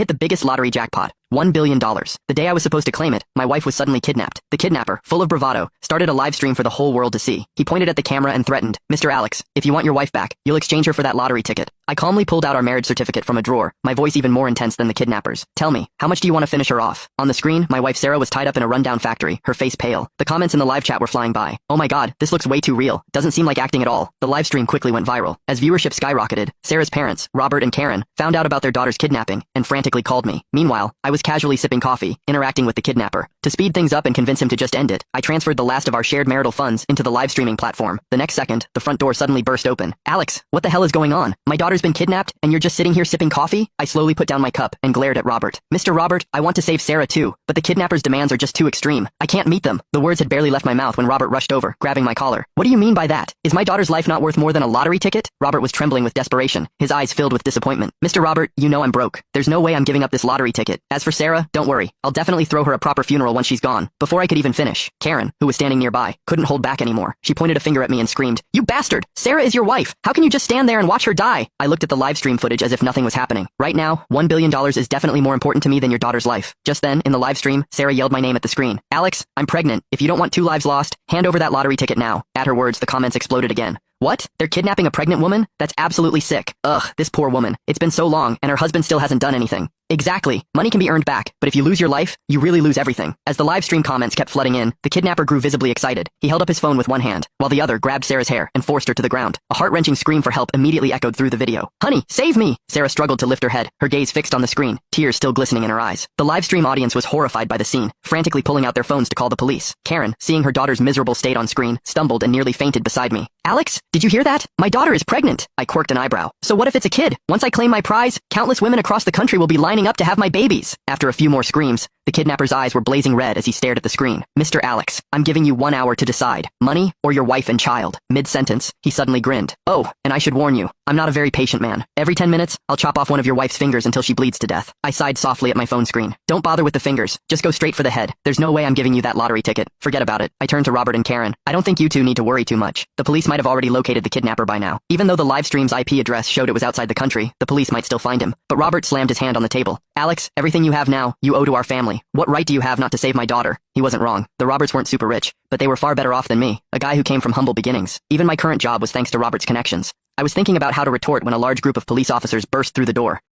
hit the biggest lottery jackpot. $1 billion. The day I was supposed to claim it, my wife was suddenly kidnapped. The kidnapper, full of bravado, started a live stream for the whole world to see. He pointed at the camera and threatened, "Mr. Alex, if you want your wife back, you'll exchange her for that lottery ticket." I calmly pulled out our marriage certificate from a drawer, my voice even more intense than the kidnapper's. "Tell me, how much do you want to finish her off?" On the screen, my wife Sarah was tied up in a rundown factory, her face pale. The comments in the live chat were flying by. "Oh my god, this looks way too real. Doesn't seem like acting at all." The live stream quickly went viral. As viewership skyrocketed, Sarah's parents, Robert and Karen, found out about their daughter's kidnapping and frantically called me. Meanwhile, I was casually sipping coffee, interacting with the kidnapper. To speed things up and convince him to just end it, I transferred the last of our shared marital funds into the live streaming platform. The next second, the front door suddenly burst open. "Alex, what the hell is going on? My daughter's been kidnapped, and you're just sitting here sipping coffee?" I slowly put down my cup and glared at Robert. "Mr. Robert, I want to save Sarah too, but the kidnapper's demands are just too extreme. I can't meet them." The words had barely left my mouth when Robert rushed over, grabbing my collar. "What do you mean by that? Is my daughter's life not worth more than a lottery ticket?" Robert was trembling with desperation, his eyes filled with disappointment. "Mr. Robert, you know I'm broke. There's no way I'm giving up this lottery ticket. As for Sarah, don't worry. I'll definitely throw her a proper funeral once she's gone." Before I could even finish, Karen, who was standing nearby, couldn't hold back anymore. She pointed a finger at me and screamed, "You bastard! Sarah is your wife! How can you just stand there and watch her die?" I looked at the live stream footage as if nothing was happening. Right now, $1 billion is definitely more important to me than your daughter's life. Just then, in the live stream, Sarah yelled my name at the screen. "Alex, I'm pregnant. If you don't want 2 lives lost, hand over that lottery ticket now." At her words, the comments exploded again. "What? They're kidnapping a pregnant woman? That's absolutely sick. Ugh, this poor woman. It's been so long, and her husband still hasn't done anything." Exactly. Money can be earned back, but if you lose your life, you really lose everything. As the live stream comments kept flooding in, the kidnapper grew visibly excited. He held up his phone with one hand, while the other grabbed Sarah's hair and forced her to the ground. A heart-wrenching scream for help immediately echoed through the video. "Honey, save me!" Sarah struggled to lift her head, her gaze fixed on the screen, tears still glistening in her eyes. The live stream audience was horrified by the scene, frantically pulling out their phones to call the police. Karen, seeing her daughter's miserable state on screen, stumbled and nearly fainted beside me. "Alex, did you hear that? My daughter is pregnant." I quirked an eyebrow. "So what if it's a kid? Once I claim my prize, countless women across the country will be lining up to have my babies." After a few more screams, the kidnapper's eyes were blazing red as he stared at the screen. "Mr. Alex, I'm giving you 1 hour to decide. Money or your wife and child." Mid-sentence, he suddenly grinned. "Oh, and I should warn you, I'm not a very patient man. Every 10 minutes, I'll chop off one of your wife's fingers until she bleeds to death." I sighed softly at my phone screen. "Don't bother with the fingers. Just go straight for the head. There's no way I'm giving you that lottery ticket. Forget about it." I turned to Robert and Karen. "I don't think you two need to worry too much. The police might have already located the kidnapper by now. Even though the live stream's IP address showed it was outside the country, the police might still find him." But Robert slammed his hand on the table. "Alex, everything you have now, you owe to our family. What right do you have not to save my daughter?" He wasn't wrong. The Roberts weren't super rich, but they were far better off than me, a guy who came from humble beginnings. Even my current job was thanks to Robert's connections. I was thinking about how to retort when a large group of police officers burst through the door.